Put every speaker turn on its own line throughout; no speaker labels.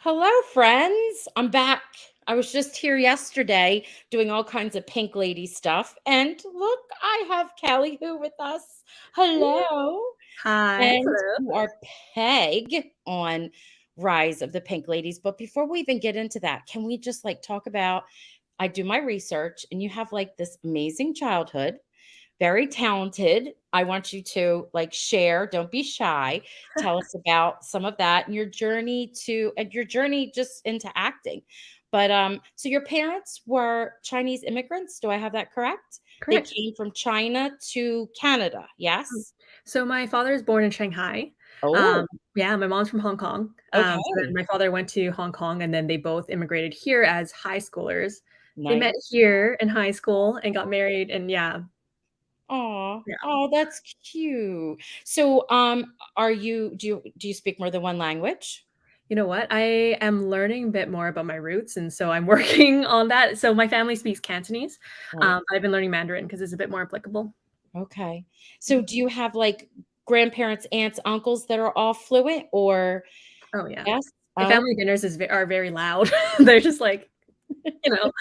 Hello, friends. I'm back. I was just here yesterday doing all kinds of pink lady stuff. And look, I have Kallie Hu with us. Hello.
Hi.
And
Hello.
you are Peg on Rise of the Pink Ladies. But before we even get into that, can we just talk about I do my research and you have this amazing childhood, very talented. I want you to share, don't be shy. Tell us about some of that and your journey just into acting. But so your parents were Chinese immigrants, do I have that correct? They
Correct.
came from China to Canada,
Mm.
yes?
So my father is born in Shanghai.
Oh,
Yeah, my mom's from Hong Kong. So then
okay.
my father went to Hong Kong, and then they both immigrated here as high schoolers. They met
Nice.
here in high school and got married, and yeah,
Aw.
yeah.
Oh, that's cute. So, are you do you speak more than one language?
You know what? I am learning a bit more about my roots, and so I'm working on that. So my family speaks Cantonese,
Right.
but I've been learning Mandarin because it's a bit more applicable.
Okay. So do you have, grandparents, aunts, uncles that are all fluent or
Oh, yeah.
yes?
My
Oh,
family dinners are very loud. They're just like, you know?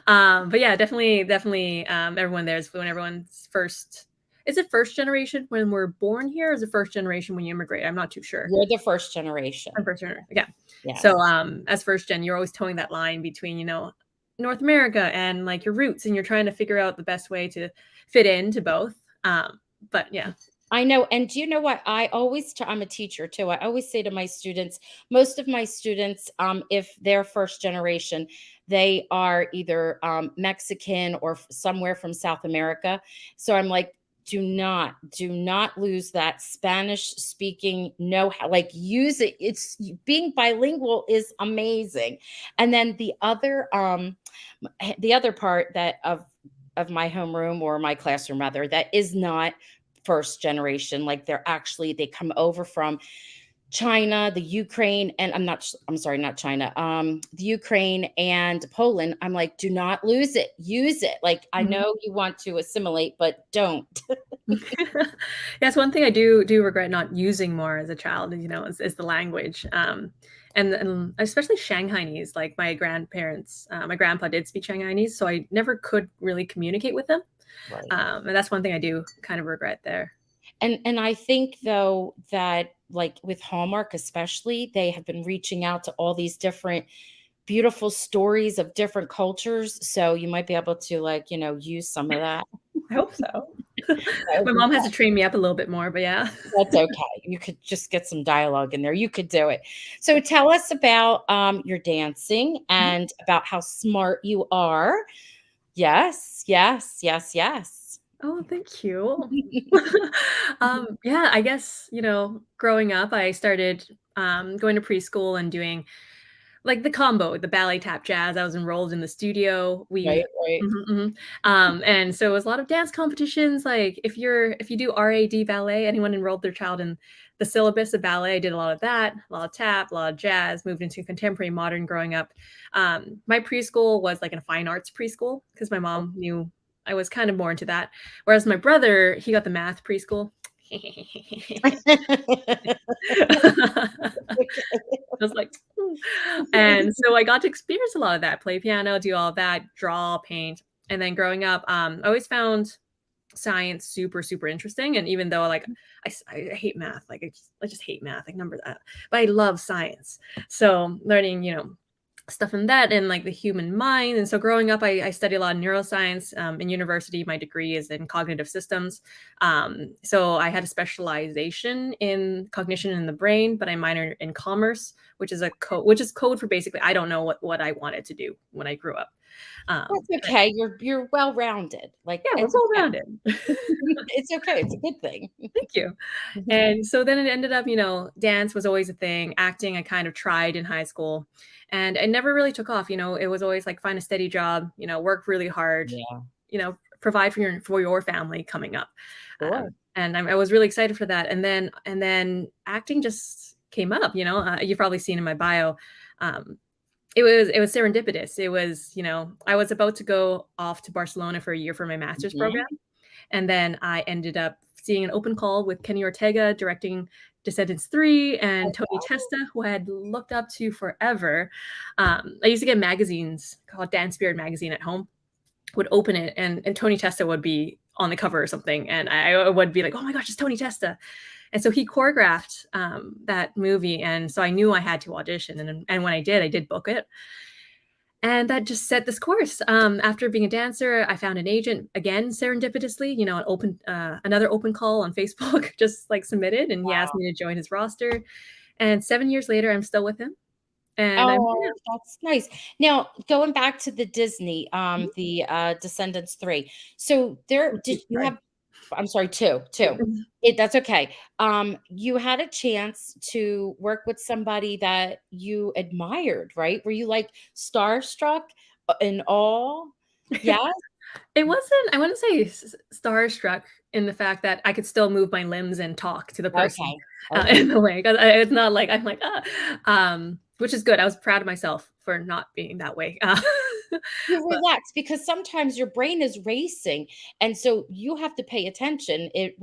But yeah, definitely, everyone there is when everyone's first is it first generation when we're born here, or is it first generation when you immigrate? I'm not too sure.
you're the first
I'm
generation.
first gener yeah. So,
Yes.
as first gen, you're always towing that line between, North America and, like, your roots, and you're trying to figure out the best way to fit into both. But yeah.
I know, and do you know what? I'm a teacher too. I always say to my students, most of my students, if they're first generation, they are either Mexican or somewhere from South America. So I'm like, do not lose that Spanish speaking know how, use it. Being bilingual is amazing. And then the other part that of my homeroom or my classroom rather that is not first generation. They come over from China, the Ukraine, and I'm sorry, not China, the Ukraine and Poland. I'm like, do not lose it. Use it. Like, I
Mhm.
know you want to assimilate, but don't.
That's one thing I do regret not using more as a child, is the language, and especially Shanghainese. Like my grandpa did speak Shanghainese, so I never could really communicate with them,
Right.
and that's one thing I do kind of regret there.
And I think though that with Hallmark especially, they have been reaching out to all these different beautiful stories of different cultures. So you might be able to use some of that.
I hope so.
That would
My
be
mom has to train me up a little bit more, but yeah.
That's okay. You could just get some dialogue in there. You could do it. So tell us about your dancing and about how smart you are. Yes, yes, yes, yes.
Oh, thank you. Yeah, I guess, growing up, I started, going to preschool and doing, like, the combo, the ballet, tap, jazz. I was enrolled in the studio.
Right,
We
right.
Mhm, mhm. And so it was a lot of dance competitions, like, if you do RAD ballet, anyone enrolled their child in the syllabus of ballet, I did a lot of that, a lot of tap, a lot of jazz, moved into contemporary modern growing up. My preschool was, like, a fine arts preschool because my mom knew I was kind of more into that, whereas my brother, he got the math preschool. I was like, "Hmm." And so I got to experience a lot of that, play piano, do all of that, draw, paint. And then growing up, I always found science super, super interesting. And even though I hate math, like I just hate math, like numbers, but I love science. So learning, stuff in that and like the human mind. And so growing up, I studied a lot of neuroscience. In university, my degree is in cognitive systems. So I had a specialization in cognition in the brain, but I minored in commerce, which is code for basically I don't know what I wanted to do when I grew up.
That's
But
okay. You're well-rounded.
yeah, we're
It's
well
okay.
rounded.
It's okay. It's a good thing.
Thank you.
Mhm.
And so then it ended up, dance was always a thing. Acting, I kind of tried in high school, and it never really took off. It was always like find a steady job, work really hard,
Yeah,
provide for your family coming up.
sure.
And I was really excited for that. And then acting just came up. You've probably seen in my bio. Um, it was serendipitous. It was, I was about to go off to Barcelona for a year for my master's program.
Mhm.
And then I ended up seeing an open call with Kenny Ortega directing Descendants 3 and
Oh,
Tony
wow.
Testa, who I had looked up to forever. I used to get magazines called Dance Spirit magazine at home, would open it, and Tony Testa would be on the cover or something, and I would be like, "Oh my gosh, it's Tony Testa!" And so he choreographed that movie, and so I knew I had to audition, and when I did book it, and that just set this course. After being a dancer, I found an agent again serendipitously. An open another open call on Facebook, just like submitted, and he asked me to join his roster. And 7 years later, I'm still with him, and I'm yeah,
Oh, that's nice. Now, going back to the Disney, the, Descendants 3. So there did you
sorry.
have I'm sorry, 2, 2. That's okay. You had a chance to work with somebody that you admired, right? Were you, like, starstruck, in awe? Yes?
It wasn't I wouldn't say starstruck in the fact that I could still move my limbs and talk to the person,
Okay. Okay.
in a way, 'cause it's not like I'm like, "Ah," which is good. I was proud of myself for not being that way,
You
but
relax because sometimes your brain is racing, and so you have to pay attention. It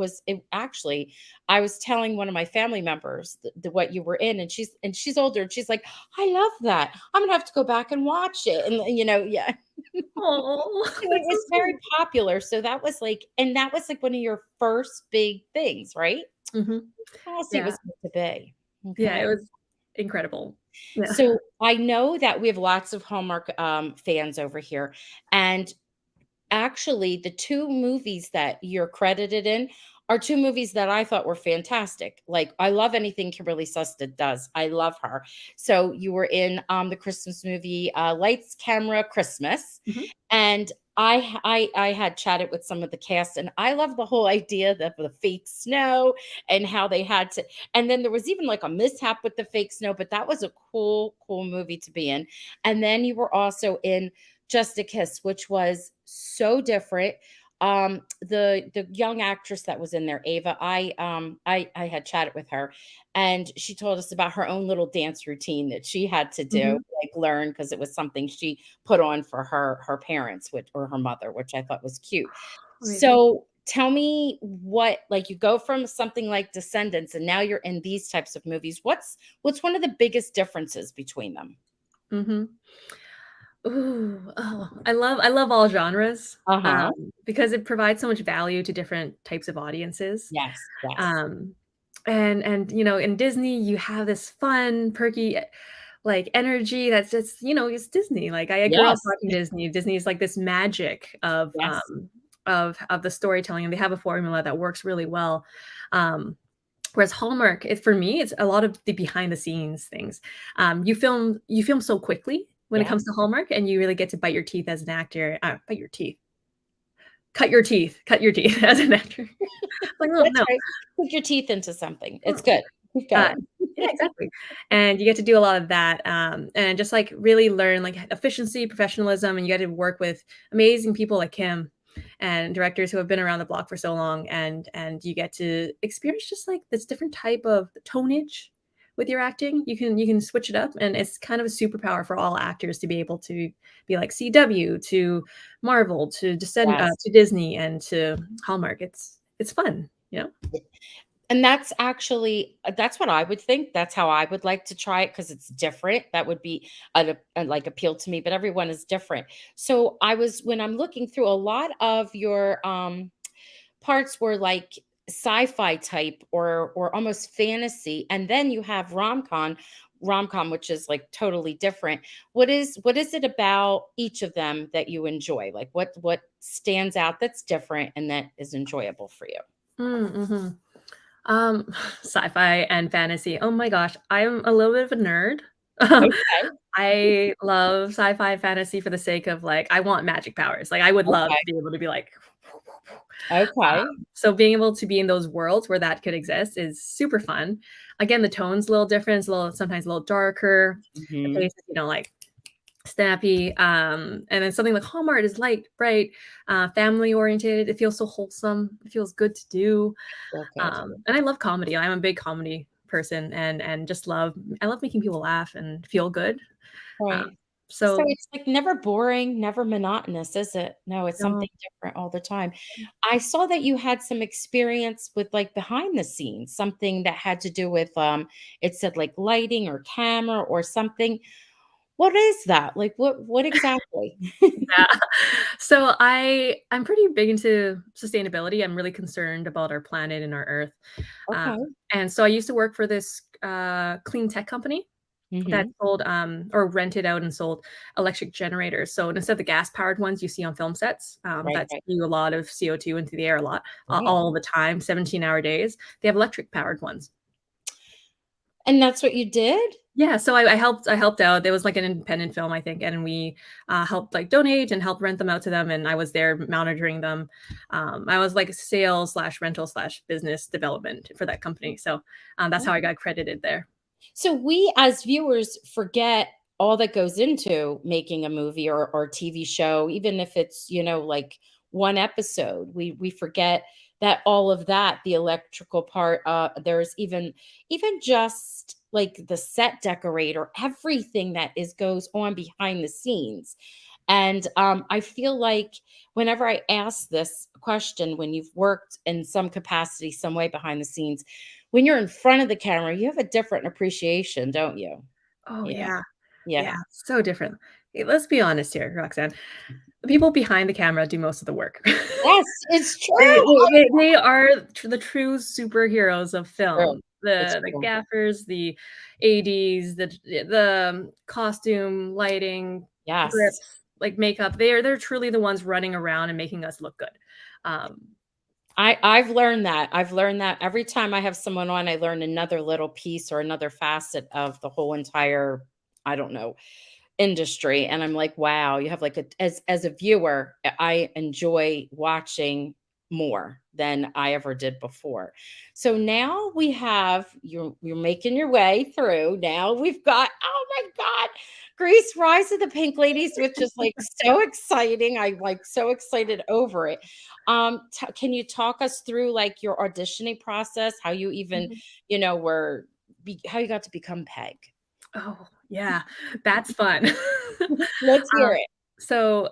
actually I was telling one of my family members what you were in, and she's older, and she's like, "I love that. I'm gonna have to go back and watch it." And, yeah.
oh,
And it
that's so
was very
sweet.
popular, so that was, like, one of your first big things, right?
Mhm.
Classy it
Yeah.
was meant to be.
Yeah,
Okay.
it was incredible. Yeah.
So, I know that we have lots of Hallmark, fans over here, and actually, the 2 movies that you're credited in are 2 movies that I thought were fantastic. Like, I love anything Kimberly Susted does. I love her. So, you were in, the Christmas movie, Lights, Camera, Christmas,
Mhm.
and I had chatted with some of the cast, and I love the whole idea of the fake snow and how they had to and then there was even, like, a mishap with the fake snow, but that was a cool, cool movie to be in. And then you were also in Just a Kiss, which was so different. The young actress that was in there, Ava, I had chatted with her, and she told us about her own little dance routine that she had to do,
Mhm.
like, learn because it was something she put on for her parents, which or her mother, which I thought was cute.
Amazing.
So, tell me what like, you go from something like Descendants, and now you're in these types of movies. What's one of the biggest differences between them?
Mhm. Ooh, oh, I love all genres,
Uh-huh.
because it provides so much value to different types of audiences.
Yes, yes.
Um, and, in Disney, you have this fun, perky, like, energy that's just it's Disney. Like, I grew up
Yes,
watching Disney. Disney is like this magic
yes,
of the storytelling, and they have a formula that works really well. Um, whereas Hallmark, for me, it's a lot of the behind the scenes things. You film so quickly when it
yes.
comes to Hallmark, and you really get to bite your teeth as an actor. Bite your teeth. Cut your teeth as an actor. Like, "Oh,
That's
no."
right. Put your teeth into something. It's
Mm.
good. Keep
Uh,
going.
yeah, exactly. And you get to do a lot of that, and just, like, really learn, like, efficiency, professionalism, and you get to work with amazing people like Kim and directors who have been around the block for so long, and you get to experience just, like, this different type of tonnage with your acting. You can switch it up, and it's kind of a superpower for all actors to be able to be like CW to Marvel
Yes.
to Disney and to Hallmark. It's fun, you know?
And that's actually that's what I would think. That's how I would like to try it because it's different. That would be like appeal to me, but everyone is different. So I was when I'm looking through a lot of your parts were like sci-fi type or almost fantasy, and then you have rom-com, which is like totally different. What is it about each of them that you enjoy? Like what stands out that's different and that is enjoyable for you?
Mhm. Sci-fi and fantasy. Oh my gosh, I'm a little bit of a nerd.
Okay.
I love sci-fi and fantasy for the sake of, like, I want magic powers. Like, I would love
Okay.
to be able to be like
Okay.
so being able to be in those worlds where that could exist is super fun. Again, the tone's a little different, it's a little sometimes a little darker. The
Mhm.
pace is, like, snappy, and then something like Hallmark is light, bright, family oriented. It feels so wholesome. It feels good to do.
Feel good.
And I love comedy. I'm a big comedy person and just I love making people laugh and feel good. Um,
Right. So
So
it's, like, never boring, never monotonous, is it? No, it's
no.
something different all the time. I saw that you had some experience with, like, behind the scenes, something that had to do with, it said, like, lighting or camera or something. What is that? Like, what exactly?
Yeah. So I'm pretty big into sustainability. I'm really concerned about our planet and our Earth. Um,
Okay.
and so I used to work for this clean tech company that
Mhm.
sold or rented out and sold electric generators. So instead of the gas powered ones you see on film sets
Right,
that
right.
spew a lot of CO2 into the air a lot,
Right.
all the time, 17-hour days, they have electric powered ones.
And that's what you did?
Yeah, so I helped out. There was, like, an independent film, I think, and we, helped, like, donate and help rent them out to them, and I was there monitoring them. I was, like, sales/rental/business development for that company, so, that's how I got credited there.
So we as viewers forget all that goes into making a movie or TV show, even if it's, like one episode. We forget that all of that, the electrical part, there's even just like the set decorator, everything that is goes on behind the scenes. And I feel like whenever I ask this question, when you've worked in some capacity, some way behind the scenes, when you're in front of the camera, you have a different appreciation, don't you?
Oh,
Yeah.
yeah.
Yeah.
Yeah, so different. Let's be honest here, Roxanne. The people behind the camera do most of the work.
Yes, it's
They
true.
they they they are the true superheroes of
True.
film.
It's
The
true.
gaffers, the ADs, the costume, lighting,
Yes.
grips, like, makeup, they're truly the ones running around and making us look good. Um,
I've learned that. I've learned that every time I have someone on, I learn another little piece or another facet of the whole entire, I don't know, industry, and I'm like, "Wow," you have like a as a viewer, I enjoy watching more than I ever did before. So now we have you're making your way through. Now we've got, oh my god, Grease Rise of the Pink Ladies, which is like so exciting. I'm like so excited over it. Can you talk us through like your auditioning process, how you even,
Mhm.
were how you got to become Peg?
Oh, yeah, that's fun.
Let's hear
Um,
it.
so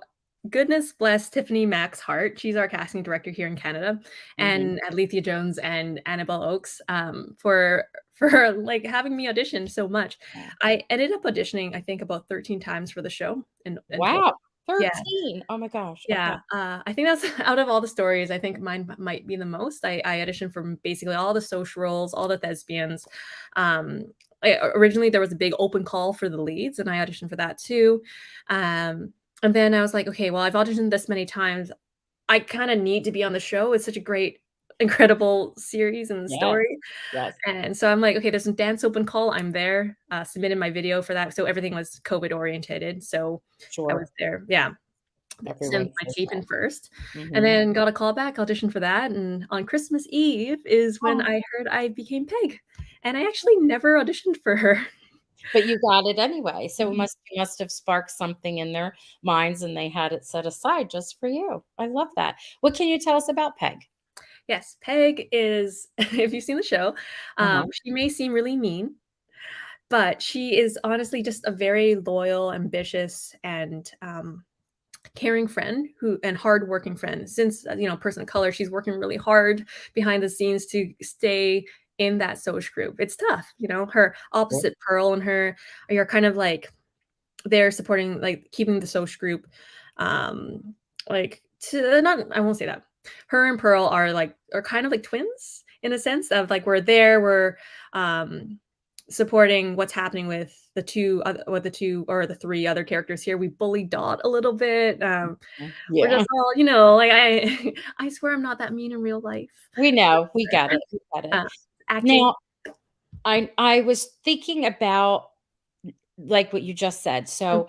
goodness bless Tiffany Max Hart. She's our casting director here in Canada,
Mhm.
and Alethea Jones and Annabelle Oakes, for, like, having me audition so much.
Yeah.
I ended up auditioning, I think, about 13 times for the show in
Wow,
total. Yeah.
13. Oh my gosh, okay.
Yeah, I think that's out of all the stories, I think mine might be the most. I auditioned for basically all the social roles, all the thespians. Um, Originally, there was a big open call for the leads, and I auditioned for that too. And then I was like, "Okay, well, I've auditioned this many times. I kinda need to be on the show. It's such a great, incredible series and
Yes,
story."
yes,
And so I'm like, "Okay, there's a dance open call." I'm there, submitted my video for that, so everything was COVID orientated, so I was
sure.
there. Yeah. Sent
Everyone
my
says
tape in
that.
first, and
Mhm.
then got a call back, auditioned for that, and on Christmas Eve is when
Oh,
I heard I became Peg, and I actually never auditioned for her.
but you got it anyway, so it
Mhm.
must have sparked something in their minds, and they had it set aside just for you. I love that. What can you tell us about Peg?
Yes, Peg is if you've seen the show,
Uh-huh.
she may seem really mean, but she is honestly just a very loyal, ambitious, and, caring friend who and hardworking friend. Since, person of color, she's working really hard behind the scenes to stay in that social group. It's tough, her
Sure.
opposite Pearl and her are kind of like they're supporting, like, keeping the social group, um, like, to not I won't say that. Her and Pearl are kind of like twins in a sense of, like, we're um, supporting what's happening with the 2 or the 3 other characters here. We bully Dot a little bit, we're
Yeah,
just all, like, I I swear I'm not that mean in real life.
we know, we get it, we get it.
Uh, Acting.
Now, I was thinking about, like, what you just said,
Mm,
so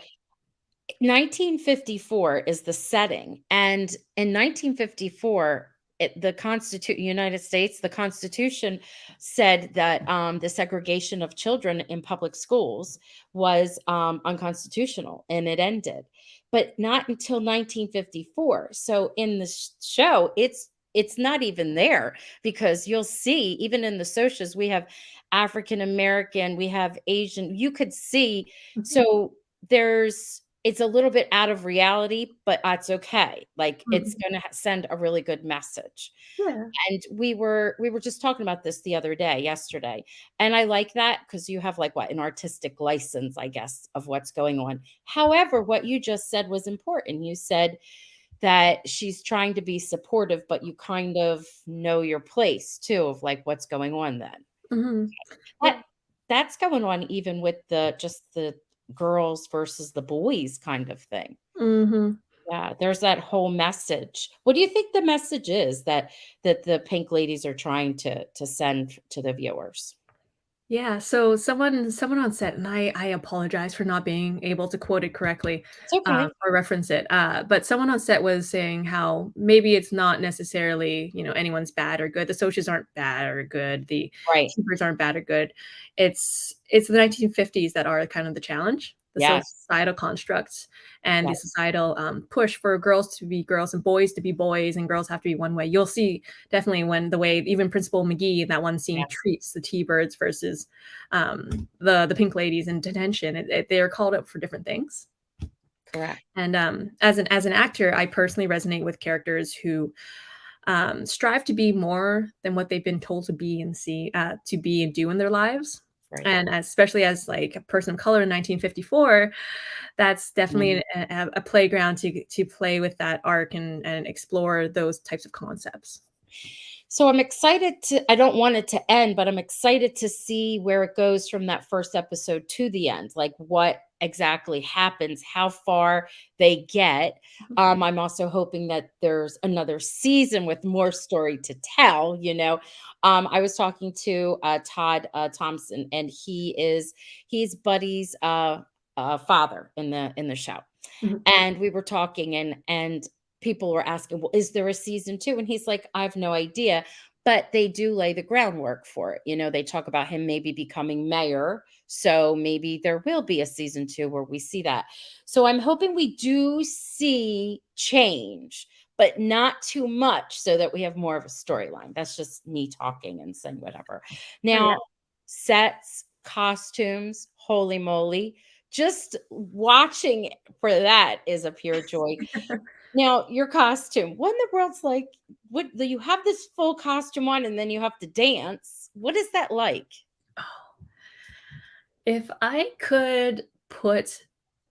1954 is the setting, and in 1954, the United States, the Constitution said that, the segregation of children in public schools was, unconstitutional, and it ended, but not until 1954. So in the show, it's not even there because you'll see even in the socials, we have African American, we have Asian, you could see
mhm.
so it's a little bit out of reality, but it's okay. Like, it's
Mhm.
gonna send a really good message.
Yeah.
And we were just talking about this the other day, yesterday, and I like that because you have, like, what, an artistic license, I guess, of what's going on. However, what you just said was important. You said that she's trying to be supportive, but you kind of know your place too of, like, what's going on then.
Mhm. Yeah.
That that's going on even with the girls versus the boys kind of thing.
Mhm.
Yeah, there's that whole message. What do you think the message is that the Pink Ladies are trying to send to the viewers?
Yeah, so someone on set, and I apologize for not being able to quote it correctly,
It's okay.
or reference it, but someone on set was saying how maybe it's not necessarily, anyone's bad or good. The Socs aren't bad or good, the
Right.
keepers aren't bad or good. It's the 1950s that are kind of the challenge, the
Yes.
societal constructs and the
Yes.
societal, push for girls to be girls and boys to be boys, and girls have to be one way. You'll see definitely when the way even Principal McGee in that one scene
Yes.
treats the T-birds versus the pink ladies in detention. They are called up for different things.
Correct.
And as an actor, I personally resonate with characters who strive to be more than what they've been told to be and to be and do in their lives.
Right.
And especially as like a person of color in 1954, that's definitely
Mhm.
a playground to play with that arc and explore those types of concepts.
So I'm excited to I don't want it to end, but I'm excited to see where it goes from that first episode to the end, like what exactly happens, how far they get. I'm also hoping that there's another season with more story to tell, you know. I was talking to Todd Thompson, and he's Buddy's father in the show.
Mhm.
And we were talking, and people were asking, "Well, is there a season 2?" And he's like, "I have no idea." But they do lay the groundwork for it. You know, they talk about him maybe becoming mayor. So maybe there will be a season 2 where we see that. So I'm hoping we do see change, but not too much so that we have more of a storyline. That's just me talking and saying whatever.
Oh, yeah.
Now, sets, costumes, holy moly, just watching for that is a pure joy. Now, your costume, what in the world's like, what you have this full costume on and then you have to dance. What is that like?
If I could put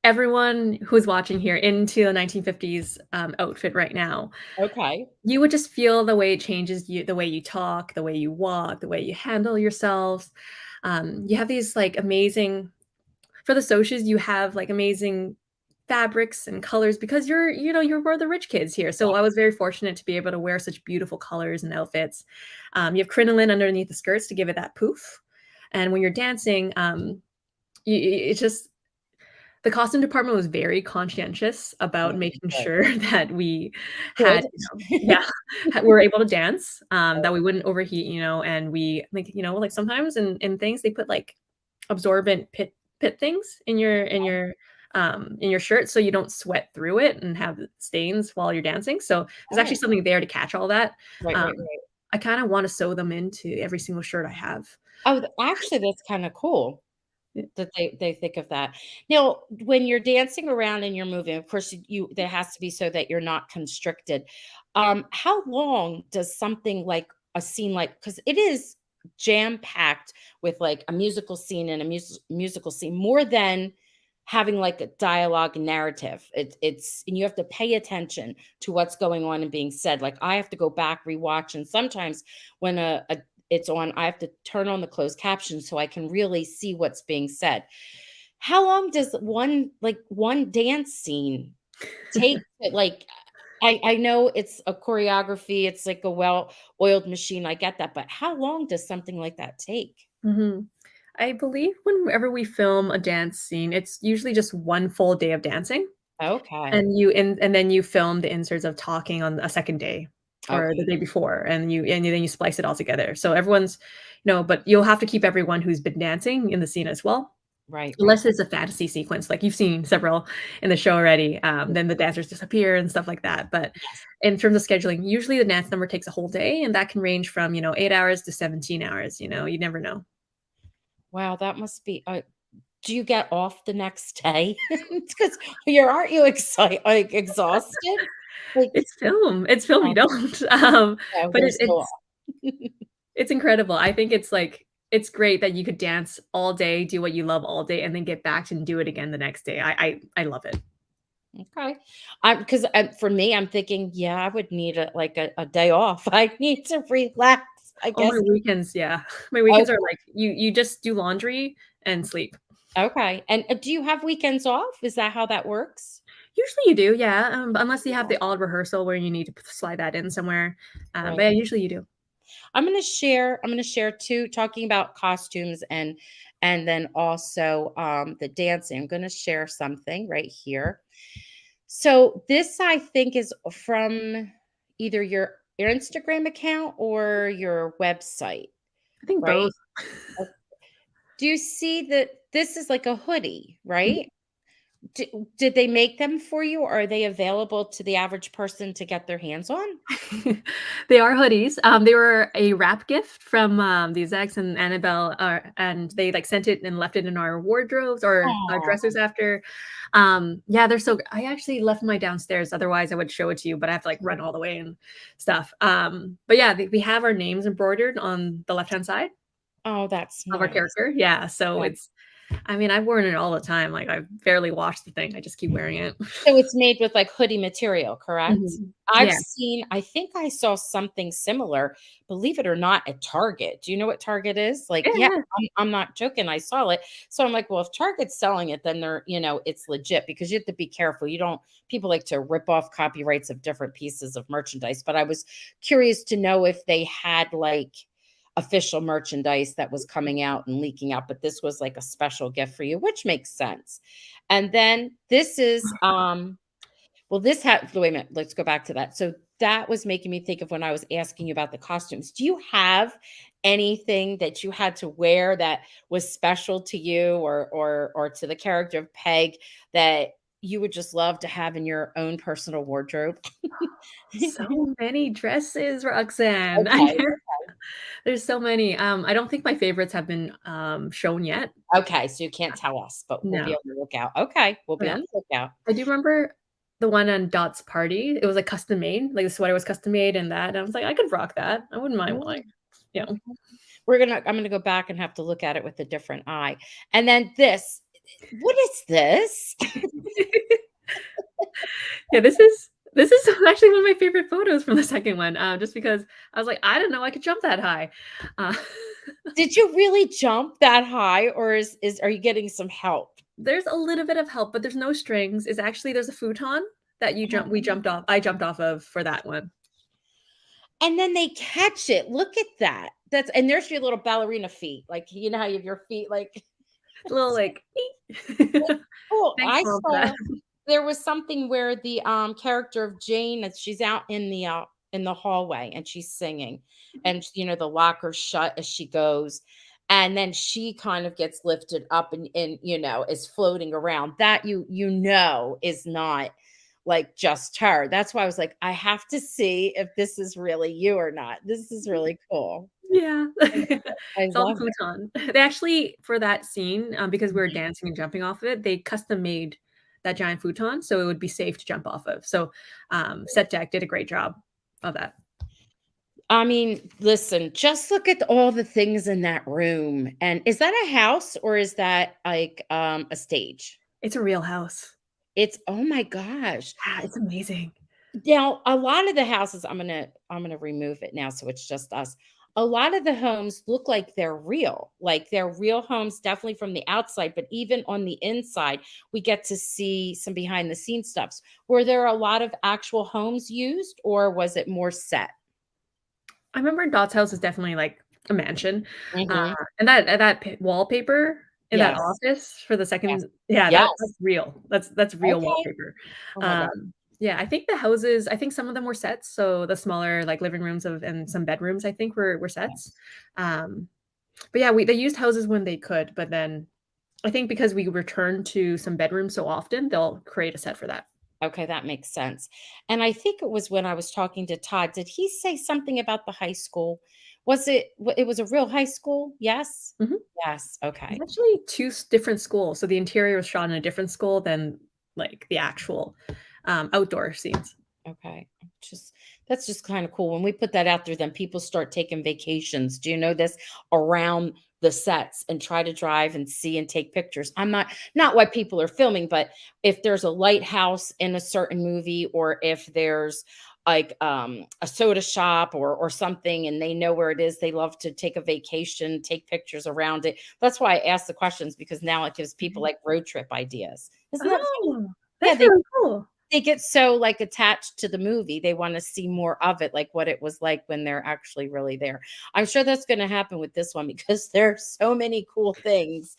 everyone who's watching here into the 1950s, outfit right now,
Okay.
you would just feel the way it changes you, the way you talk, the way you walk, the way you handle yourselves. You have these, like, amazing for the Socs, you have, like, amazing fabrics and colors because you're one of the rich kids here, so I was
Yes.
very fortunate to be able to wear such beautiful colors and outfits. You have crinoline underneath the skirts to give it that poof, and when you're dancing, it's just the costume department was very conscientious about
Good,
making
good.
sure that we
Good.
had, yeah, we were able to dance,
Right,
that we wouldn't overheat, and we like, like sometimes in things they put like absorbent pit things in your shirt so you don't sweat through it and have stains while you're dancing. So there's actually
oh,
something there to catch all that.
right,
Um,
right, right.
I kind of want to sew them into every single shirt I have.
Oh, actually, that's kind of cool
Yeah.
that they think of that. Now, when you're dancing around and you're moving, of course, you there has to be so that you're not constricted. How long does something like a scene like because it is jam packed with like a musical scene and a musical scene more than having like a dialogue narrative. It's and you have to pay attention to what's going on and being said. Like I have to go back, rewatch, and sometimes when a it's on, I have to turn on the closed captions so I can really see what's being said. How long does one dance scene take like I know it's a choreography, it's like a well-oiled machine, I get that, but how long does something like that take?
Mhm. I believe whenever we film a dance scene, it's usually just one full day of dancing,
Okay.
and then you film the inserts of talking on a second day or the
Okay.
day before, and then you splice it all together. So everyone's, but you'll have to keep everyone who's been dancing in the scene as well.
Right, right.
Unless it's a fantasy sequence, like you've seen several in the show already, then the dancers disappear and stuff like that. But
Yes.
in terms of scheduling, usually the dance number takes a whole day, and that can range from 8 hours to 17 hours. You never know.
Wow, that must be do you get off the next day? Because you're aren't you like, exhausted? Like,
It's film, you
oh,
don't.
no,
But
you're still off.
it's incredible. I think it's, like it's great that you could dance all day, do what you love all day, and then get back and do it again the next day. I love it.
Okay. Because for me, I'm thinking, yeah, I would need a day off. I need to relax, I
Oh, my
guess.
weekends, yeah. My weekends are like you just do laundry and sleep.
Okay. And, do you have weekends off? Is that how that works?
Usually you do, yeah, unless you have the odd rehearsal where you need to p slide that in somewhere, but
Right.
yeah, usually you do.
I'm gonna share too, talking about costumes and then also the dancing. I'm gonna share something right here. So this I think is from either your Instagram account or your website,
I think
right?
both.
Do you see that this is like a hoodie, right? Did they make them for you, or are they available to the average person to get their hands on?
They are hoodies. They were a wrap gift from, the Zags and Annabelle, and they, like, sent it and left it in our wardrobes or our
Oh,
dressers after. Yeah, they're so I actually left mine downstairs, otherwise I would show it to you, but I have to, like, run all the way and stuff. But yeah, we have our names embroidered on the left-hand side
oh, that's
of our
nice.
character. Yeah, so
Yeah.
it's I mean, I've worn it all the time, like, I barely washed the thing, I just keep wearing it.
So it's made with, like, hoodie material, correct?
Mhm.
I've
Yeah.
seen I think I saw something similar, believe it or not, at Target. Do you know what Target is? Like,
Yeah,
yeah,
yeah.
I'm not joking, I saw it. So I'm like, "Well, if Target's selling it, then it's legit," because you have to be careful. You don't people like to rip off copyrights of different pieces of merchandise, but I was curious to know if they had, like, official merchandise that was coming out and leaking out, but this was, like, a special gift for you, which makes sense. And then this is, well, this had wait a minute, let's go back to that. So that was making me think of when I was asking you about the costumes. Do you have anything that you had to wear that was special to you or to the character of Peg that you would just love to have in your own personal wardrobe?
So many dresses, Roxanne.
Okay.
There's so many. I don't think my favorites have been, shown yet.
Okay, so you can't tell us, but we'll be
No.
on the lookout. Okay, we'll be
Yeah.
on the lookout.
I do remember the one on Dot's party. It was, like, custom made, like, the sweater was custom made and that, and I was like, "I could rock that. I wouldn't mind,
Mm,
like" you know?
okay. I'm gonna go back and have to look at it with a different eye. And then what is this?
Yeah, this is actually one of my favorite photos from the second one, just because I was like, "I didn't know I could jump that high." Uh,
Did you really jump that high, or is are you getting some help?
there's a little bit of help, but there's no strings. It's actually there's a futon that you jump we jumped off I jumped off of for that one.
And then they catch it. Look at that. And there's your little ballerina feet. Like, you know how you have your feet like
A little like,
cool.
thanks,
I
mom, for that.
saw there was something where the character of Jane, as she's out in the hallway and she's singing, and the locker shut as she goes, and then she kind of gets lifted up and is floating around. That is not like just her. That's why I was like, I have to see if this is really you or not. This is really cool.
Yeah.
I I
It's all the
love it.
futon. They actually for that scene, because we were
Mhm.
dancing and jumping off of it, they custom made that giant futon so it would be safe to jump off of. So, Set Deck did a great job of that.
I mean, listen, just look at all the things in that room. And is that a house or is that like a stage?
It's a real house.
It's oh my gosh.
Yeah, it's amazing.
Now, a lot of the houses, I'm gonna remove it now so it's just us. A lot of the homes look like they're real. Like they're real homes, definitely from the outside, but even on the inside, we get to see some behind the scenes stuffs. Were there a lot of actual homes used, or was it more set?
I remember Dot's house is definitely like a mansion,
Hmm.
and that pa wallpaper in that
Yes.
office for the
Yes.
second yeah, that's
Yes.
real. That's real
Okay.
wallpaper.
Oh my god.
Yeah, I think some of them were sets, so the smaller, like, living rooms of and some bedrooms, I think were sets.
Yes.
Um, but yeah, we they used houses when they could, but then I think because we returned to some bedrooms so often, they'll create a set for that.
Okay, that makes sense. And I think it was when I was talking to Todd, did he say something about the high school? Was it it was a real high school? Yes?
Mhm.
Yes,
It's
okay.
actually 2 different schools, so the interior was shot in a different school than, like, the actual, outdoor scenes.
Okay. Just that's just kind of cool. When we put that out there, then people start taking vacations. Do you know this around the sets and try to drive and see and take pictures? I'm not why people are filming, but if there's a lighthouse in a certain movie or if there's like a soda shop or something and they know where it is, they love to take a vacation, take pictures around it. That's why I ask the questions because now it gives people
Mhm.
like road trip ideas. Isn't that funny?
Oh,
Yeah,
that's really cool.
they get so, like, attached to the movie, they wanna see more of it, like, what it was like when they're actually really there. I'm sure that's gonna happen with this one because there's so many cool things.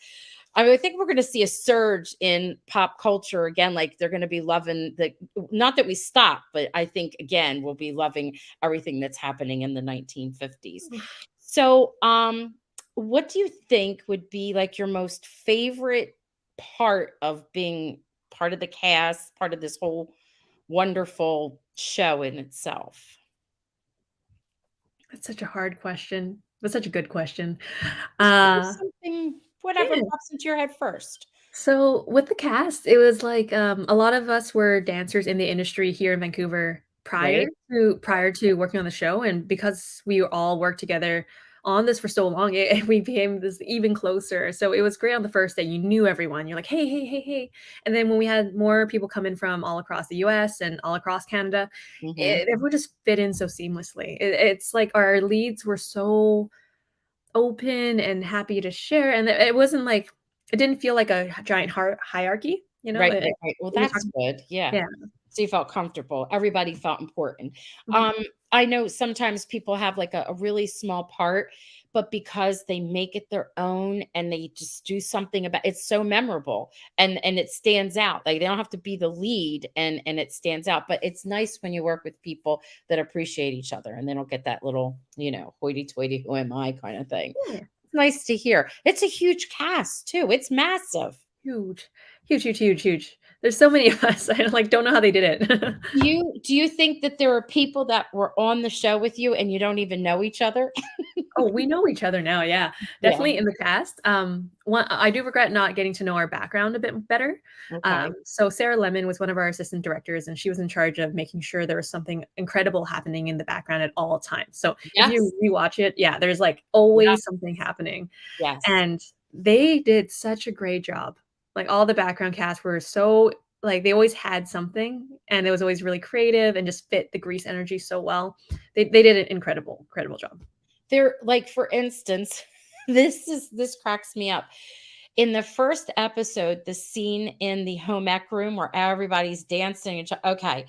I mean, I think we're gonna see a surge in pop culture again, like, they're gonna be loving the not that we stop, but I think, again, we'll be loving everything that's happening in the 1950s. So, what do you think would be, like, your most favorite part of being part of the cast, part of this whole wonderful show in itself?
That's such a hard question. That's such a good question.
Just give me
Uh,
something, whatever
yeah.
pops into your head first.
So with the cast, it was like, a lot of us were dancers in the industry here in Vancouver
Right?
prior to working on the show, and because we all worked together on this for so long, we became this even closer. So it was great on the first day. You knew everyone. You're like, hey, hey, hey, hey. And then when we had more people come in from all across the US and all across Canada,
Mhm.
everyone just fit in so seamlessly. It's like our leads were so open and happy to share, and it wasn't like it didn't feel like a giant hierarchy, you know?
Right, right, right. Well,
We were
that's
talking.
good. Yeah.
Yeah.
So you felt comfortable. Everybody felt important.
Mhm.
Um, I know sometimes people have like a really small part, but because they make it their own and they just do something about it's so memorable and it stands out. Like they don't have to be the lead and it stands out. But it's nice when you work with people that appreciate each other and they don't get that little, hoity-toity, who am I kind of thing.
Yeah.
It's nice to hear. It's a huge cast too. It's massive.
Huge. Huge, huge, huge, huge. There's so many of us, I, like, don't know how they did it.
Do you think that there are people that were on the show with you and you don't even know each other?
Oh, we know each other now, yeah.
Yeah,
Definitely in the cast. One I do regret not getting to know our background a bit better.
okay.
So Sarah Lemon was one of our assistant directors, and she was in charge of making sure there was something incredible happening in the background at all times. So if you
Yes,
rewatch it, yeah, there's, like,
yeah,
always something happening,
yes.
and they did such a great job. Like, all the background cast were so like, they always had something, and it was always really creative and just fit the Grease energy so well. They did an incredible, incredible job.
There like, for instance, this cracks me up. In the first episode, the scene in the home ec room where everybody's dancing and okay. In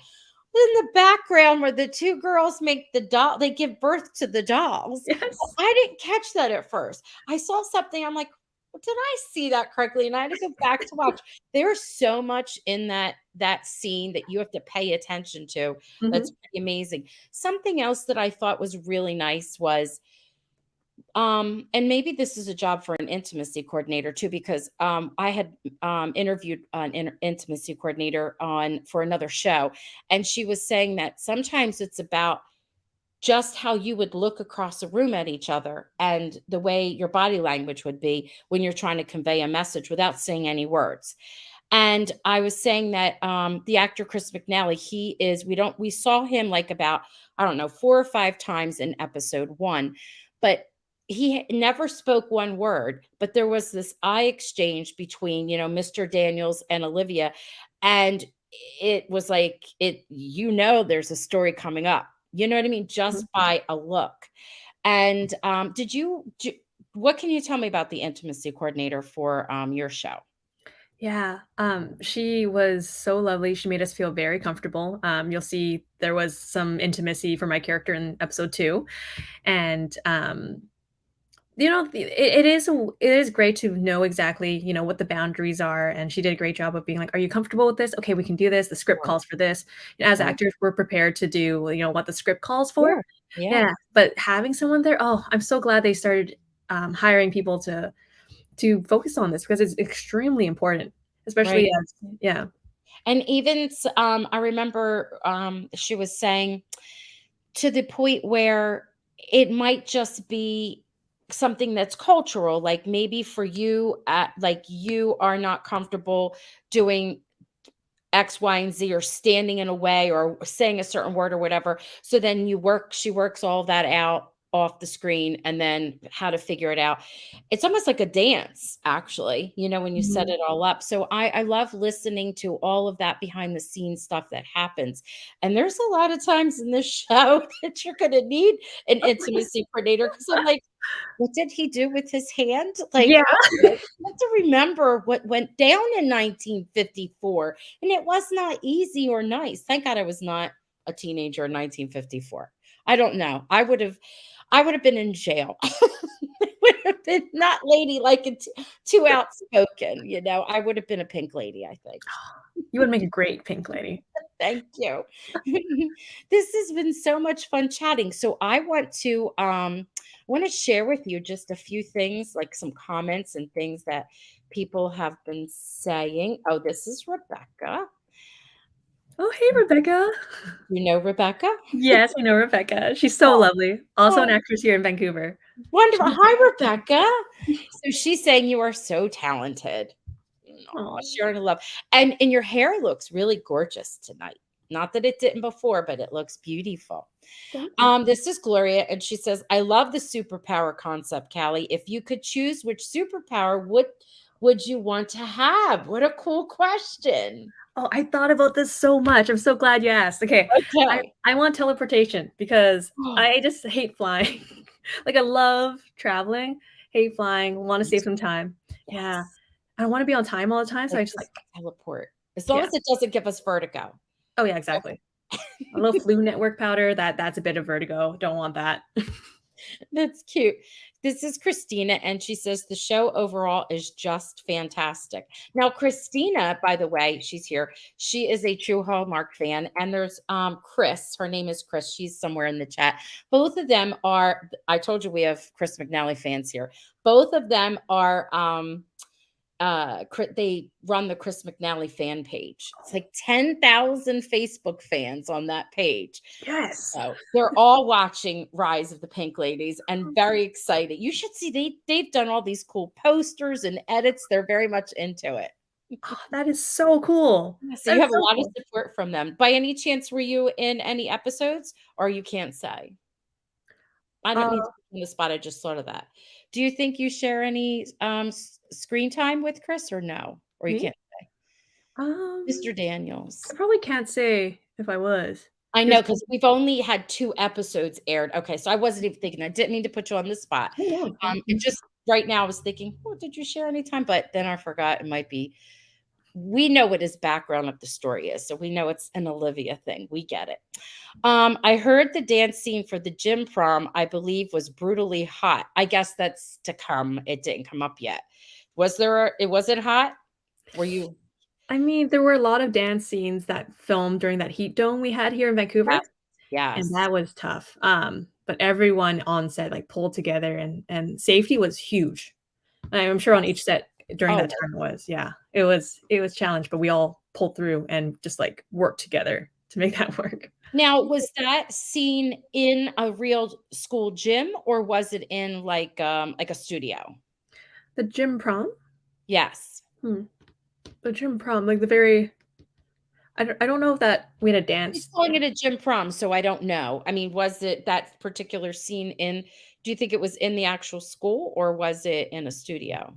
the background where the 2 girls make the doll they give birth to the dolls. Well,
Yes.
I didn't catch that at first. I saw something, I'm like, "Well, did I see that correctly?" And I had to go back to watch. There's so much in that scene that you have to pay attention to. That's
Mhm.
pretty amazing. Something else that I thought was really nice was, and maybe this is a job for an intimacy coordinator too, because I had interviewed an intimacy coordinator on for another show, and she was saying that sometimes it's about just how you would look across a room at each other and the way your body language would be when you're trying to convey a message without saying any words. And I was saying that the actor Chris McNally, we saw him like about, I don't know, 4 or 5 times in episode one, but never spoke one word. But there was this eye exchange between, Mr. Daniels and Olivia. And it was like, there's a story coming up. You know what I mean?
Mhm.
Just by a look. And what can you tell me about the intimacy coordinator for your show?
Yeah, she was so lovely, she made us feel very comfortable. You'll see there was some intimacy for my character in episode 2, and, it is great to know exactly, what the boundaries are, and she did a great job of being like, "Are you comfortable with this? Okay, we can do this, the script
Sure.
calls for this." As
Right.
actors, we're prepared to do, what the script calls for.
Sure. Yeah.
Yeah, but having someone there, oh, I'm so glad they started, hiring people to focus on this because it's extremely important, especially
Right.
as yeah.
And even I remember she was saying to the point where it might just be something that's cultural, like maybe for you, like you are not comfortable doing X, Y, and Z or standing in a way or saying a certain word or whatever. So then she works all that out off the screen and then how to figure it out. It's almost like a dance, actually, when you set
Mhm.
it all up. So I love listening to all of that behind the scenes stuff that happens. And there's a lot of times in this show that you're going to need an intimacy coordinator because I'm like, what did he do with his hand? Like,
Yeah.
okay, I have to remember what went down in 1954, and it was not easy or nice. Thank God I was not a teenager in 1954. I don't know. I would have been in jail. I would have been not ladylike and too outspoken. I would have been a pink lady, I think.
You would make a great pink lady.
Thank you. This has been so much fun chatting. So I want to share with you just a few things, like some comments and things that people have been saying. Oh, this is Rebecca.
Oh, hey, Rebecca.
You know Rebecca?
Yes, I know Rebecca. She's so
Oh,
lovely. Also an
oh,
actress here in Vancouver.
wonderful. Hi, Rebecca. So she's saying you are so talented. Aw,
Oh,
sharing the love. And your hair looks really gorgeous tonight. Not that it didn't before, but it looks beautiful.
thank you.
This is Gloria, and she says, I love the superpower concept, Callie. If you could choose which superpower would you want to have? What a cool question.
Oh, I thought about this so much. I'm so glad you asked. Okay. I
Okay.
I want teleportation because
Oh,
I just hate flying. Like, I love traveling, hate flying, wanna
me
save
too.
some time. Yeah.
Yes.
I don't wanna be on time all the time, so
Like
I just,
just
like
teleport. As long
yeah.
as it doesn't give us vertigo.
Oh, yeah, exactly. A little flu network powder, that's a bit of vertigo, don't want that.
That's cute. This is Christina, and she says the show overall is just fantastic. Now, Christina, by the way, she's here. She is a true Hallmark fan, and there's Chris. Her name is Chris. She's somewhere in the chat. Both of them are. I told you we have Chris McNally fans here. Both of them are they run the Chris McNally fan page. It's like 10,000 Facebook fans on that page.
Yes.
So they're all watching Rise of the Pink Ladies and very excited. You should see they've done all these cool posters and edits. They're very much into it.
Oh, that is so cool.
Yeah, so
That
you
is
have a
so
lot of
cool.
support from them. By any chance, were you in any episodes or you can't say? I don't mean to
Uh,
put you on the spot. I just thought of that. Do you think you share any screen time with Chris or no? Or you
me?
can't?
Um,
Mr. Daniels.
I probably can't say if I was.
I know
Just
because 'cause we've only had 2 episodes aired. Okay, so I wasn't even thinking I didn't mean to put you on the spot.
oh, no, it's fine.
It just right now I was thinking, "Oh, did you share any time?" But then I forgot it might be we know what his background of the story is, so we know it's an Olivia thing. We get it. I heard the dance scene for the gym prom, I believe, was brutally hot. I guess that's to come. It didn't come up yet. Was it hot? Were you
I mean, there were a lot of dance scenes that filmed during that heat dome we had here in Vancouver,
Yes.
and
Yes.
that was tough. But everyone on set, like, pulled together and safety was huge. And I'm sure on each set during
Oh,
that time was, yeah. It was challenged, but we all pulled through and just, like, worked together to make that work.
now, was that scene in a real school gym or was it in like a studio?
The gym prom?
Yes.
Hmm. The gym prom, like, the very I don't know if that we had a
He's
dance.
calling it a gym prom, so I don't know. I mean, was it that particular scene in do you think it was in the actual school or was it in a studio?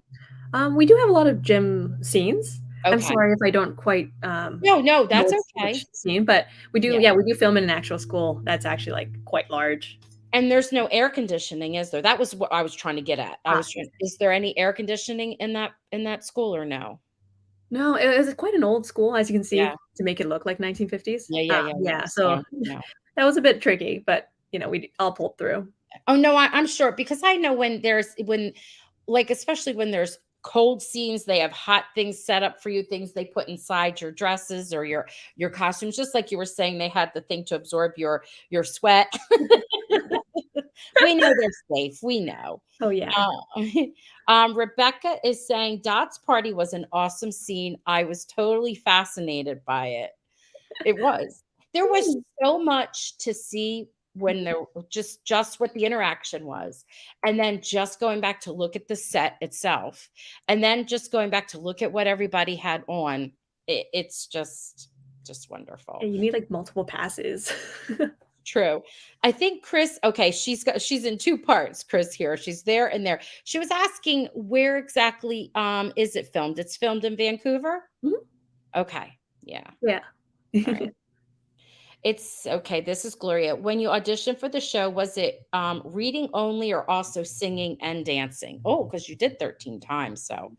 We do have a lot of gym scenes. I'm
Okay.
sorry if I don't quite,
No, no,
know
that's
which
okay.
scene, but we do,
Yeah.
yeah, we do film in an actual school that's actually, like, quite large.
And there's no air conditioning, is there? That was what I was trying to get at. I
Ah,
was trying is there any air conditioning in that school or no?
no, it was quite an old school, as you can see,
Yeah.
to make it look like 1950s.
Yeah, yeah, yeah, yeah.
Yeah, so
So, no.
that was a bit tricky, but, we all pulled through.
Oh, no, I'm sure because I know when especially when there's cold scenes, they have hot things set up for you, things they put inside your dresses or your costumes, just like you were saying, they had the thing to absorb your sweat. We know they're safe. We know.
Oh, yeah.
Uh, Rebecca is saying Dot's party was an awesome scene. I was totally fascinated by it. It was. There was so much to see when there just what the interaction was, and then just going back to look at the set itself, and then just going back to look at what everybody had on. It's just wonderful.
And you need, like, multiple passes.
True. I think Chris, okay, she's in 2 parts, Chris here. She's there and there. She was asking where exactly is it filmed? It's filmed in Vancouver?
Mhm.
Okay. Yeah.
Yeah.
All right. It's okay. This is Gloria. When you auditioned for the show, was it reading only or also singing and dancing? Oh, because you did 13 times. So,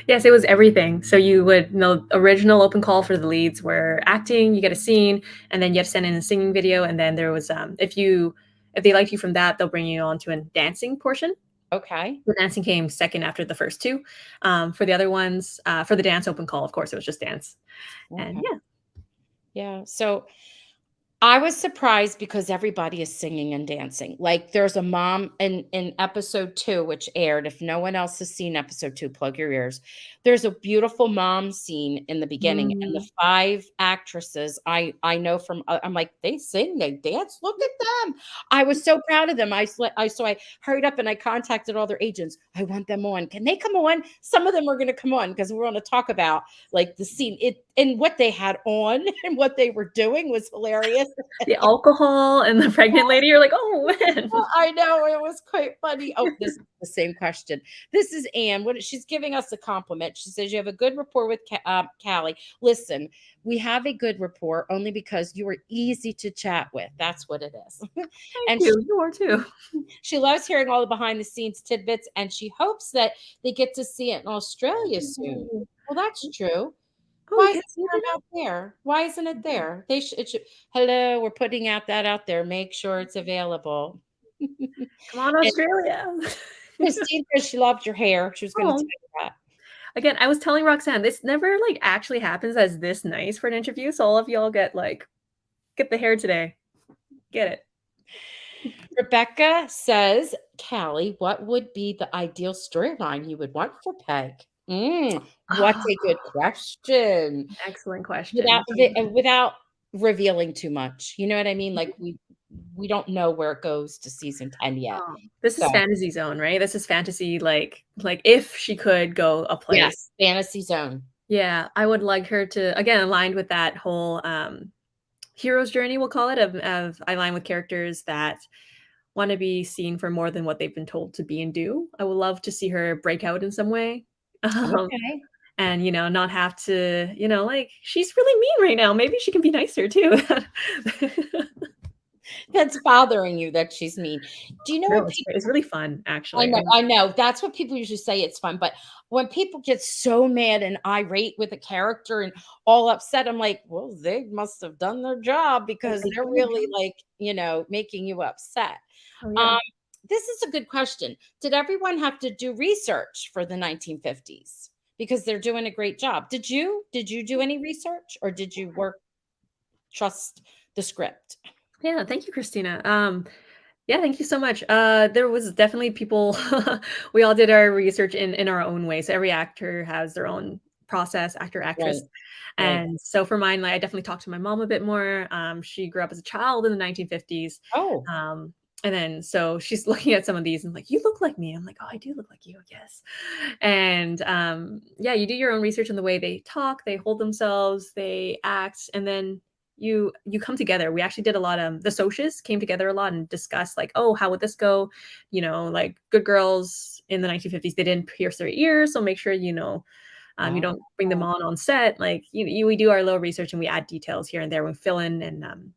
Yes, it was everything. So you would original open call for the leads were acting, you get a scene, and then you have to send in a singing video. And then there was if they liked you from that, they'll bring you on to a dancing portion.
okay.
The dancing came second after the first two. For the other ones, for the dance open call, of course, it was just dance. And
Okay.
yeah.
Yeah. So I was surprised because everybody is singing and dancing. Like there's a mom in episode 2, which aired. If no one else has seen episode 2, plug your ears. There's a beautiful mom scene in the beginning, and the
Mm.
5 actresses I know from. I'm like, they sing, they dance. Look at them. I was so proud of them. I hurried up and I contacted all their agents. I want them on. Can they come on? Some of them are going to come on because we're going to talk about like the scene. It and what they had on and what they were doing was hilarious.
The alcohol and the pregnant lady, you're like, oh man.
Well, I know it was quite funny. Oh, this is the same question. This is Anne. What she's giving us a compliment. She says you have a good rapport with Kallie. Listen, we have a good rapport only because you are easy to chat with. That's what it is.
Thank
And
you. You are too.
she loves hearing all the behind the scenes tidbits, and she hopes that they get to see it in Australia soon.
Oh,
Well, that's true.
you
Why is
can
it
see
not
it
out there? Why isn't it there? They should. It should. Hello, we're putting out that out there. Make sure it's available.
Come on,
And
Australia.
Christine says she loved your hair. She was going to tell
Oh,
you that.
again, I was telling Roxanne, this never like actually happens as this nice for an interview. So all of y'all get the hair today. Get it.
Rebecca says, Callie, what would be the ideal storyline you would want for Peg? What's a good question?
Excellent question.
Without revealing too much. You know what I mean? Like we don't know where it goes to season 10 yet.
This is
So
fantasy zone, right? This is fantasy like if she could go a place.
yes, fantasy zone.
Yeah, I would like her to again aligned with that whole hero's journey, we'll call it, of I align with characters that want to be seen for more than what they've been told to be and do. I would love to see her break out in some way. Um,
Okay.
and not have to, like she's really mean right now. Maybe she can be nicer too.
That's bothering you that she's mean. Do you know
No,
what
it's really fun
I
actually.
know, I know. That's what people usually say it's fun, but when people get so mad and irate with a character and all upset, I'm like, "Well, they must have done their job because
They
they're
did.
really like, making you upset."
Oh yeah.
Um, this is a good question. Did everyone have to do research for the 1950s? Because they're doing a great job. Did you? Did you do any research or did you trust the script?
Yeah, thank you, Christina. Yeah, thank you so much. There was definitely people. We all did our research in our own way. So every actor has their own process, actor,
Right,
actress,
right.
and so for mine, like I definitely talked to my mom a bit more. She grew up as a child in the 1950s,
Oh,
and then so she's looking at some of these and like, you look like me. I'm like, oh, I do look like you, yes. And yeah, you do your own research on the way they talk, they hold themselves, they act, and then you come together. We actually did a lot of the socials came together a lot and discussed like, oh, how would this go? Like good girls in the 1950s, they didn't pierce their ears, so make sure you
oh,
don't bring them on set. Like we do our little research and we add details here and there. We fill in and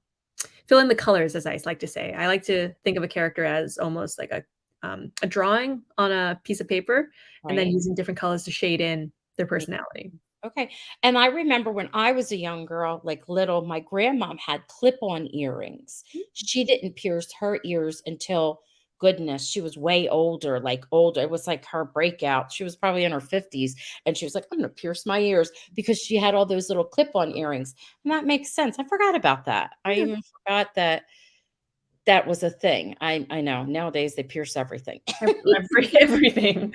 fill in the colors, as I like to say. I like to think of a character as almost like a drawing on a piece of paper, and then
right.
using different colors to shade in their personality.
Okay. And I remember when I was a young girl, like little, my grandmom had clip-on earrings. She didn't pierce her ears until goodness, she was way older, like older. It was like her breakout. She was probably in her 50s and she was like, I'm going to pierce my ears because she had all those little clip-on earrings. And that makes sense. I forgot about that. I
Yeah.
even forgot that That was a thing. I know. Nowadays, they pierce everything.
Everything.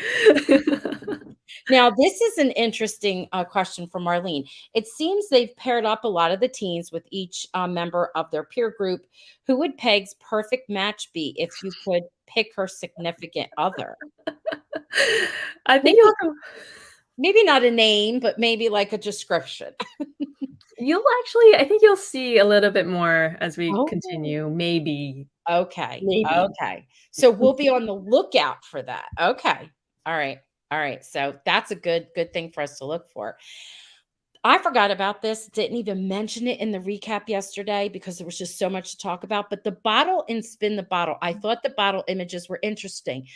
Now, this is an interesting, question from Marlene. It seems they've paired up a lot of the teens with each, member of their peer group. Who would Peg's perfect match be if you could pick her significant other?
I think
Maybe
you'll have to
maybe not a name, but maybe like a description.
you'll actually I think you'll see a little bit more as we
Oh.
continue, maybe.
Okay,
Maybe.
okay. So we'll be on the lookout for that. Okay. All right. All right. So that's a good thing for us to look for. I forgot about this, didn't even mention it in the recap yesterday because there was just so much to talk about, but the bottle and spin the bottle. I thought the bottle images were interesting.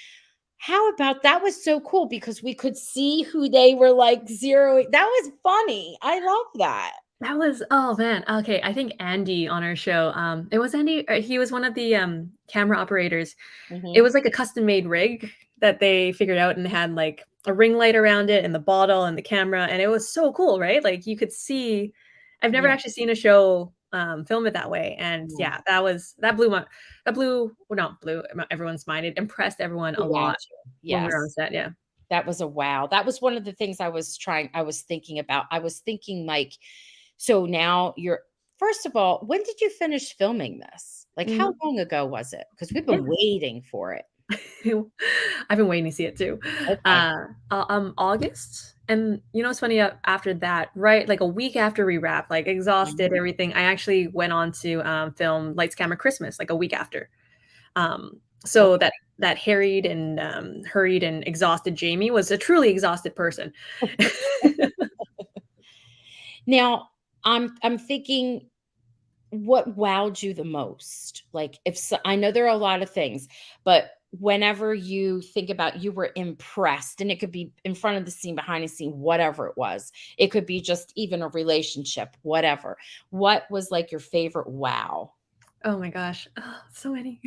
How about that was so cool because we could see who they were like zeroing. That was funny. I love that.
That was oh, man, okay, I think Andy on our show, it was Andy he was one of the, camera operators. It
Mhm.
was like a custom-made rig that they figured out and had, like, a ring light around it and the bottle and the camera, and it was so cool, right? Like, you could see I've never
Yeah.
actually seen a show, film it that way, and
Yeah.
yeah, that blew well, not blew everyone's mind, it impressed everyone a
Wowed
lot
you.
when we were on
Yes.
set, yeah.
That was a wow. That was one of the things I was thinking about. I was thinking like, so now you're first of all, when did you finish filming this? Like how
Mhm.
long ago was it? Because we've
Yeah.
been waiting for it.
I've been waiting to see it too.
Okay.
August, and you know what's funny? After that, right, like a week after we wrapped, like exhausted,
Mhm.
everything, I actually went on to film Lights, Camera, Christmas, like a week after. So
Okay.
that harried and hurried and exhausted Jamie was a truly exhausted person.
Now, I'm thinking what wowed you the most? Like if so, I know there are a lot of things, but whenever you think about you were impressed and it could be in front of the scene, behind the scene, whatever it was. It could be just even a relationship, whatever. What was like your favorite wow?
Oh my gosh, so many.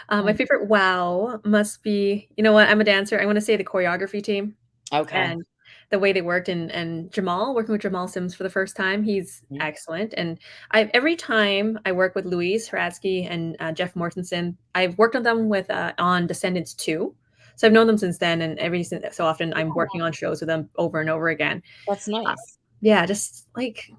My
Mm,
favorite wow must be, you know what? I'm a dancer. I want to say the choreography team.
okay.
And the way they worked and Jamal, working with Jamal Sims for the first time, he's
Mhm.
excellent, and I every time I work with Louise Hradsky and, Jeff Mortensen, I've worked on them with, on Descendants 2, so I've known them since then, and every so often I'm
Oh,
working on shows with them over and over again.
that's
Uh,
nice.
yeah, just, like,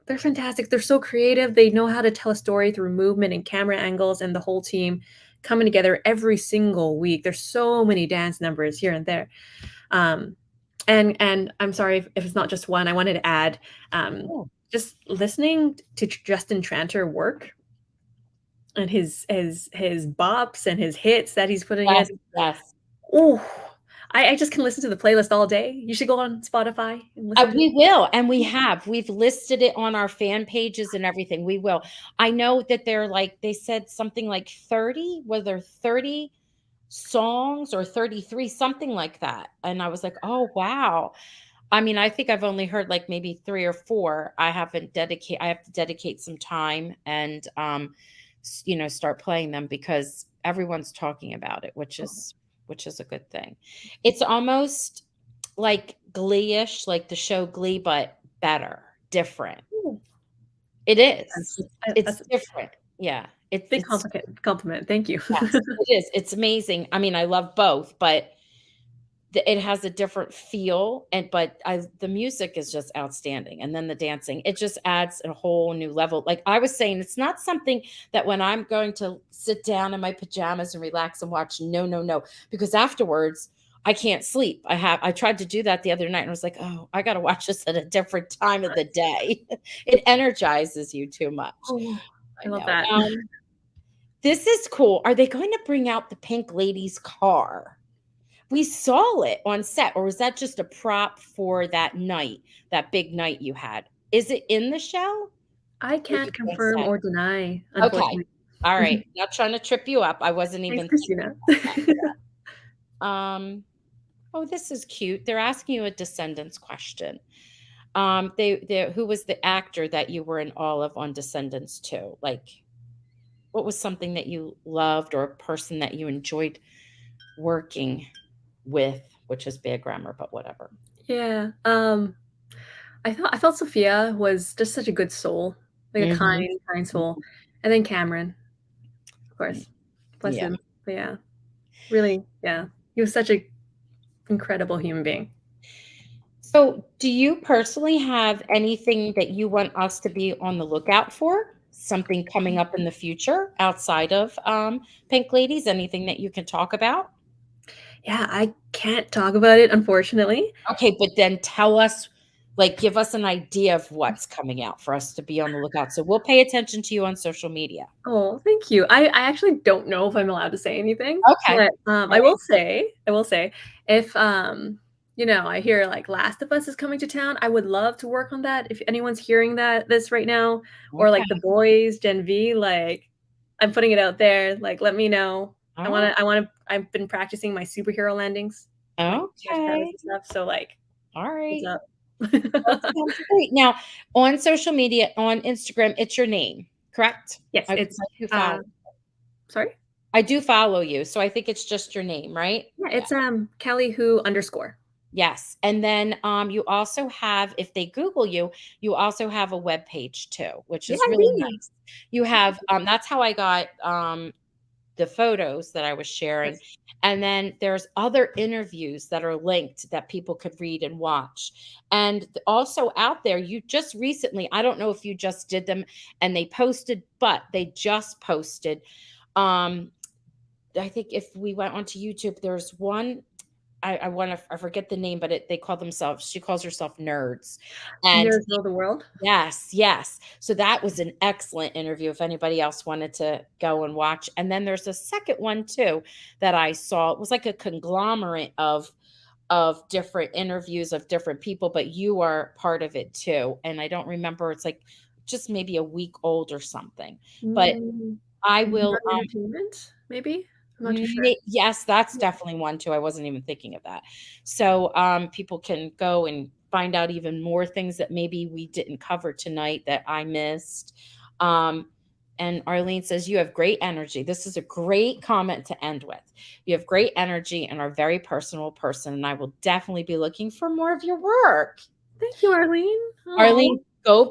they're fantastic, they're so creative, they know how to tell a story through movement and camera angles, and the whole team coming together every single week. There's so many dance numbers here and there. Um, and I'm sorry if it's not just one. I wanted to add,
Oh,
just listening to Justin Tranter work and his bops and his hits that he's putting
yes,
in.
yes.
Ooh, I just can listen to the playlist all day. You should go on Spotify and listen to it.
We will, and we have. We've listed it on our fan pages and everything. We will. I know that they're like they said something like 30, whether 30 songs or 33, something like that. And I was like, "Oh, wow." I mean, I think I've only heard like maybe 3 or 4. I have to dedicate some time and start playing them because everyone's talking about it, which is a good thing. It's almost like Glee-ish, like the show Glee, but better, different.
Ooh,
It is.
that's
It's
a
different. Yeah.
big
It's
compliment. Thank you.
yes, it is. It's amazing. I mean, I love both, but it has a different feel but the music is just outstanding and then the dancing, it just adds a whole new level. Like I was saying, it's not something that when I'm going to sit down in my pajamas and relax and watch, no, no, no, because afterwards I can't sleep. I tried to do that the other night and I was like, "Oh, I gotta watch this at a different time of the day." It energizes you too much.
Oh,
I
I love
know.
that.
This is cool. Are they going to bring out the Pink Lady's car? We saw it on set, or was that just a prop for that night, that big night you had? Is it in the show?
I
Or
can't
just on
confirm
set?
or deny,
Okay.
unfortunately.
All right.
Mhm.
Not trying to trip you up. I wasn't
Thanks,
even thinking
Christina.
about that. Oh, this is cute. They're asking you a Descendants question. They who was the actor that you were in all of on Descendants 2? Like, what was something that you loved or a person that you enjoyed working with, which is bad grammar, but whatever.
Yeah, I felt Sophia was just such a good soul, like a
Mhm.
kind soul, and then Cameron. Of course. Bless
Yeah.
him. But yeah, really, yeah. He was such a incredible human being.
So, do you personally have anything that you want us to be on the lookout for? Something coming up in the future outside of Pink Ladies? Anything that you can talk about?
Yeah, I can't talk about it, unfortunately.
Okay, but then tell us, like, give us an idea of what's coming out for us to be on the lookout. So we'll pay attention to you on social media.
Oh, thank you. I actually don't know if I'm allowed to say anything,
Okay.
but,
All right.
I will say, if, you know, I hear, like, Last of Us is coming to town, I would love to work on that. If anyone's hearing this right now, or, like, The
Okay.
Boys, Gen V, like, I'm putting it out there, like, let me know.
Oh,
I've been practicing my superhero landings, like, Smash powers
okay.
and stuff, so, like,
All
what's
right.
up?
That sounds great. Now, on social media, on Instagram, it's your name, correct?
Yes,
I 'cause
it's,
I do follow
sorry?
I do follow you, so I think it's just your name, right?
Yeah,
Yeah.
it's, Kallie Hu _.
Yes, and then, you also have if they Google you, you also have a web page too, which
Yeah,
is
I
really
do.
nice. You have, that's how I got, the photos that I was sharing,
Nice.
and then there's other interviews that are linked that people could read and watch, and also out there, you just recently I don't know if you just did them and they posted, but they just posted, um, I think if we went onto YouTube, there's one I wanna I forget the name, but they call themselves she calls herself Nerds, and
Nerds Rule the World?
yes, yes. So that was an excellent interview if anybody else wanted to go and watch, and then there's a second one too that I saw. It was like a conglomerate of different interviews of different people, but you are part of it too, and I don't remember, it's like just maybe a week old or something, but
Mm,
I will,
Nerd Entertainment, maybe? I'm not too sure.
Yes, that's
Yeah.
definitely one too, I wasn't even thinking of that. So, people can go and find out even more things that maybe we didn't cover tonight that I missed. Um, and Arlene says, "You have great energy." This is a great comment to end with. "You have great energy and are a very personal person, and I will definitely be looking for more of your work."
Thank you, Arlene.
Arlene,
Oh,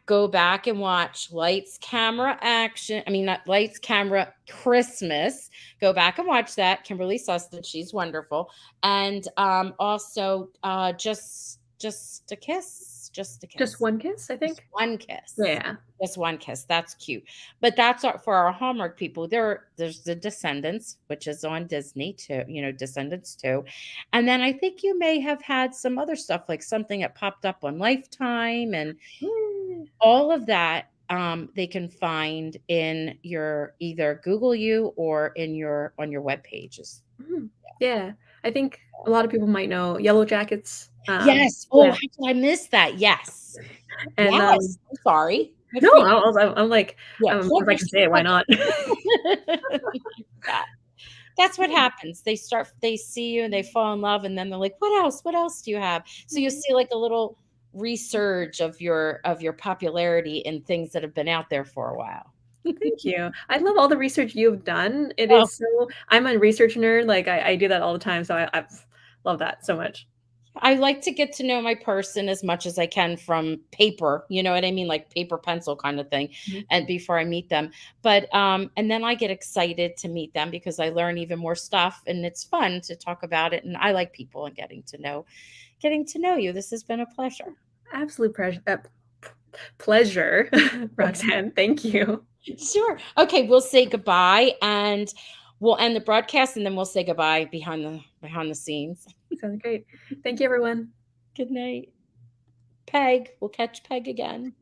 go back and watch Lights, Camera, Action. I mean, not Lights, Camera, Christmas. Go back and watch that. Kimberly Sustin, she's wonderful. And also just a kiss. Just a
just
kiss.
one kiss, I
Just
think?
one kiss.
Yeah.
Just one kiss. That's cute. But that's for our Hallmark people. There's the Descendants, which is on Disney too, Descendants too. And then I think you may have had some other stuff, like something that popped up on Lifetime and
Yeah.
all of that. They can find in your either Google you or in your on your web pages.
Mhm. Yeah. I think a lot of people might know Yellow Jackets,
Yes. Oh,
yeah,
how did I miss that? Yes.
and,
Yes. I'm sorry. Good
no,
for you.
I'm like,
Yeah.
if I can say it, why not?
Yeah. That's what happens. They see you and they fall in love, and then they're like, "What else? What else do you have?" So you see like a little resurge of your popularity in things that have been out there for a while.
Thank you. I love all the research you've done. It
Oh,
is so I'm a research nerd, like, I do that all the time, so I love that so much.
I like to get to know my person as much as I can from paper, you know what I mean? Like paper pencil kind of thing,
Mhm.
and before I meet them. But and then I get excited to meet them because I learn even more stuff and it's fun to talk about it. And I like people and getting to know you. This has been a pleasure.
Absolute pleasure, Roxanne, thank you.
Sure. Okay, we'll say goodbye and we'll end the broadcast and then we'll say goodbye behind the scenes.
Sounds great. Thank you, everyone.
Good night. Peg. We'll catch Peg again.